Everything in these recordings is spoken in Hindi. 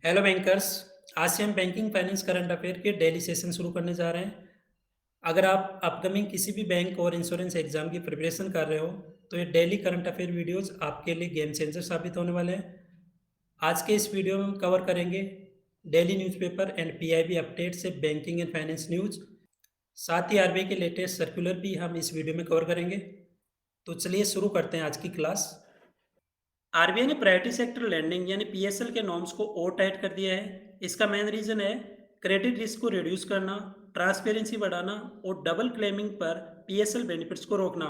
Hello bankers. आज से हम बैंकिंग फाइनेंस करंट अफेयर के डेली सेशन शुरू करने जा रहे हैं। अगर आप अपकमिंग किसी भी बैंक और इंश्योरेंस एग्जाम की प्रिपरेशन कर रहे हो तो ये डेली करंट अफेयर वीडियोस आपके लिए गेम चेंजर साबित होने वाले हैं। आज के इस वीडियो में हम कवर करेंगे daily newspaper and PIB update से बैंकिंग एंड फाइनेंस न्यूज़। साथ ही आरबीआई के लेटेस्ट सर्कुलर भी हम इस वीडियो में कवर करेंगे। तो चलिए शुरू करते हैं आज की क्लास। आरबीआई ने प्रायोरिटी सेक्टर लैंडिंग यानी पीएसएल के नॉर्म्स को और टाइट कर दिया है। इसका मेन रीजन है क्रेडिट रिस्क को रिड्यूस करना, ट्रांसपेरेंसी बढ़ाना और डबल क्लेमिंग पर पीएसएल बेनिफिट्स को रोकना।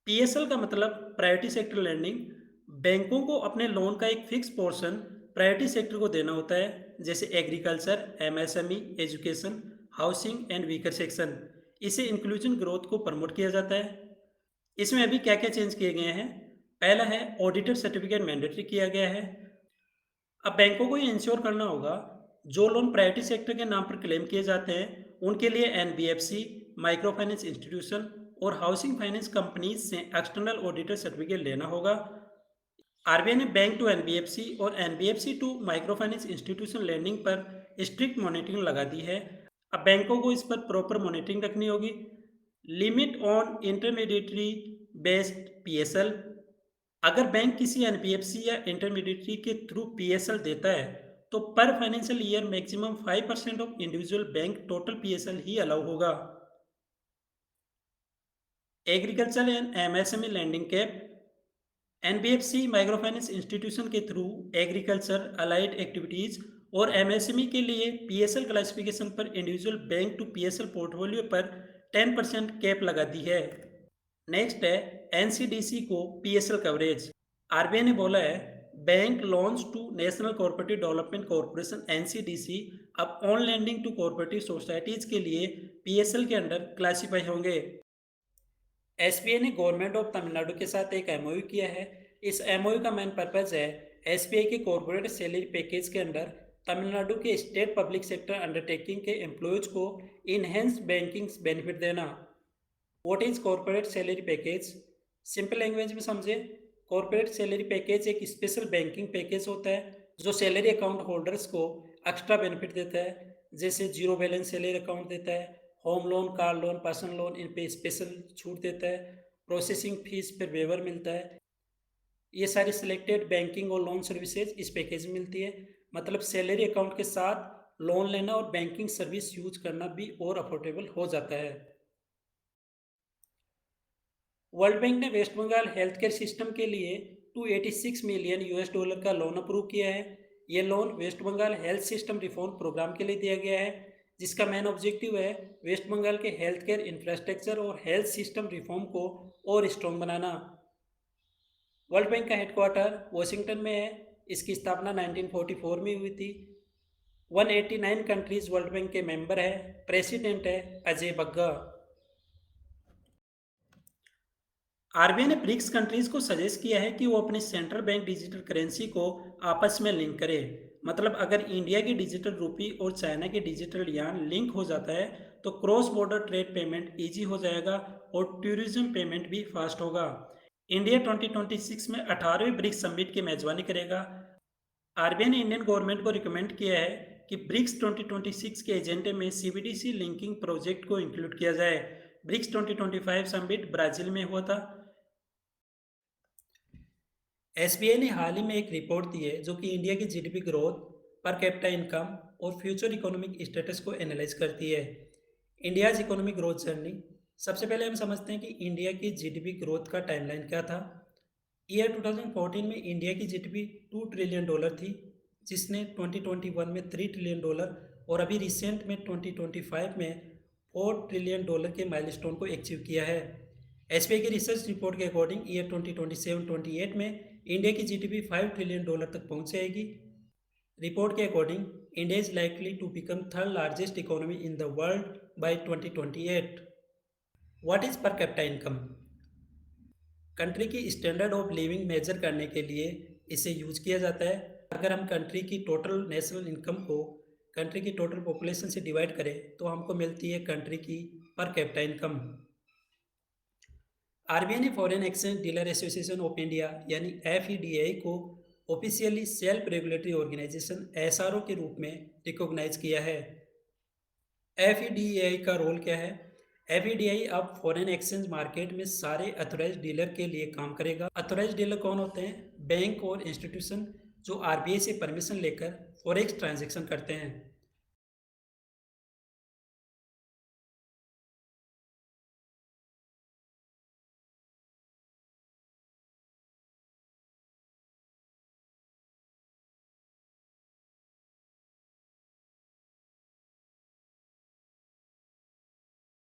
पीएसएल का मतलब प्रायोरिटी सेक्टर लैंडिंग। बैंकों को अपने लोन का एक फिक्स पोर्शन प्रायोरिटी सेक्टर को देना होता है, जैसे agriculture, MSME, education, housing and weaker section. इसे इंक्लूजन ग्रोथ को प्रमोट किया जाता है। इसमें अभी क्या क्या चेंज किए गए हैं? पहला है ऑडिटर सर्टिफिकेट मैंडेटरी किया गया है। अब बैंकों को ये इंश्योर करना होगा जो लोन प्रायोरिटी सेक्टर के नाम पर क्लेम किए जाते हैं उनके लिए एनबीएफसी, माइक्रो फाइनेंस इंस्टीट्यूशन और हाउसिंग फाइनेंस कंपनीज से एक्सटर्नल ऑडिटर सर्टिफिकेट लेना होगा। आरबीआई ने बैंक टू एनबीएफसी और NBFC to micro finance institution lending पर स्ट्रिक्ट मॉनिटरिंग लगा दी है। अब बैंकों को इस पर प्रॉपर मॉनिटरिंग रखनी होगी। Limit on intermediary based PSL. अगर बैंक किसी एनबीएफसी या इंटरमीडिएटरी के थ्रू पीएसएल देता है तो पर financial year maximum 5% of individual bank total PSL ही अलाउ होगा। Agriculture and MSME lending cap. NBFC micro finance institution के थ्रू एग्रीकल्चर, अलाइड एक्टिविटीज और एमएसएमई के लिए पीएसएल क्लासिफिकेशन पर individual bank to PSL portfolio पर 10% कैप लगा दी है। नेक्स्ट है एनसीडीसी को पीएसएल कवरेज। आरबीआई ने बोला है bank loans to national cooperative development corporation NCDC अब on lending to cooperative societies के लिए पीएसएल के अंडर क्लासीफाई होंगे। एसबीआई ने गवर्नमेंट ऑफ तमिलनाडु के साथ एक एमओयू किया है। इस एमओयू का मेन पर्पज है एसबीआई के कॉर्पोरेट सैलरी पैकेज के अंडर तमिलनाडु के स्टेट पब्लिक सेक्टर अंडरटेकिंग के एम्प्लॉयज को इनहेंस्ड बैंकिंग बेनिफिट देना। What is corporate salary package? Simple language में समझे, कॉर्पोरेट सैलरी पैकेज एक स्पेशल बैंकिंग पैकेज होता है जो सैलरी अकाउंट होल्डर्स को एक्स्ट्रा बेनिफिट देता है, जैसे जीरो बैलेंस सैलरी अकाउंट देता है, home loan, car loan, personal loan in पे स्पेशल छूट देता है, प्रोसेसिंग फीस पर वेवर मिलता है। ये सारी सिलेक्टेड बैंकिंग और लोन सर्विसेज इस पैकेज में मिलती है। मतलब सैलरी अकाउंट के साथ लोन लेना और बैंकिंग सर्विस यूज करना भी और अफोर्डेबल हो जाता है। वर्ल्ड बैंक ने West Bengal health care system के लिए 286 मिलियन यूएस डॉलर का लोन अप्रूव किया है। ये loan West Bengal health system reform program के लिए दिया गया है, जिसका मेन ऑब्जेक्टिव है वेस्ट बंगाल के हेल्थ केयर इंफ्रास्ट्रक्चर और हेल्थ सिस्टम रिफॉर्म को और स्ट्रॉन्ग बनाना। वर्ल्ड बैंक का हेडक्वार्टर वॉशिंगटन में है। इसकी स्थापना 1944 में हुई थी। 189 कंट्रीज वर्ल्ड बैंक के मेंबर है। प्रेसिडेंट है अजय बग्गा। आरबीआई ने ब्रिक्स कंट्रीज को सजेस्ट किया है कि वो अपनी सेंट्रल बैंक डिजिटल करेंसी को आपस में लिंक करे। मतलब अगर इंडिया की डिजिटल रूपी और चाइना की डिजिटल यान लिंक हो जाता है तो cross border trade payment easy हो जाएगा और टूरिज्म पेमेंट भी फास्ट होगा। इंडिया 2026 में 18वें ब्रिक्स समिट की मेजबानी करेगा। आरबीआई ने इंडियन गवर्नमेंट को रिकमेंड किया है कि ब्रिक्स 2026 के एजेंडे में सीबीडीसी लिंकिंग प्रोजेक्ट को इंक्लूड किया जाए। ब्रिक्स 2025 समिट ब्राजील में हुआ था। एसबीआई ने हाल ही में एक रिपोर्ट दी है जो कि इंडिया की जीडीपी ग्रोथ, पर कैपिटा इनकम और फ्यूचर इकोनॉमिक स्टेटस को एनालाइज करती है। India's economic growth journey. सबसे पहले हम समझते हैं कि इंडिया की जीडीपी ग्रोथ का टाइमलाइन क्या था। ईयर 2014 में इंडिया की जीडीपी 2 ट्रिलियन डॉलर थी, जिसने 2021 में 3 ट्रिलियन डॉलर और अभी रिसेंट में 2025 में 4 ट्रिलियन डॉलर के माइलस्टोन को अचीव किया है। एसबीआई की रिसर्च रिपोर्ट के अकॉर्डिंग ईयर 2027-28 में इंडिया की जीडीपी 5 ट्रिलियन डॉलर तक पहुंच जाएगी। रिपोर्ट के according India is likely to become third largest economy in the world by 2028। What is per capita income? Country की स्टैंडर्ड ऑफ लिविंग मेजर करने के लिए इसे यूज किया जाता है। अगर हम कंट्री की टोटल नेशनल इनकम को कंट्री की टोटल पॉपुलेशन से डिवाइड करें तो हमको मिलती है कंट्री की पर कैपिटा इनकम। आरबीआई ने foreign exchange dealer association of India यानी एफईडीआई को officially self regulatory organisation SRO के रूप में रिकॉग्नाइज किया है। एफईडीआई का रोल क्या है? एफईडीआई अब फॉरेन एक्सचेंज मार्केट में सारे अथोराइज्ड डीलर के लिए काम करेगा। अथोराइज्ड डीलर कौन होते हैं? बैंक और इंस्टीट्यूशन जो आरबीआई से परमिशन लेकर फॉरेक्स ट्रांजैक्शन करते हैं।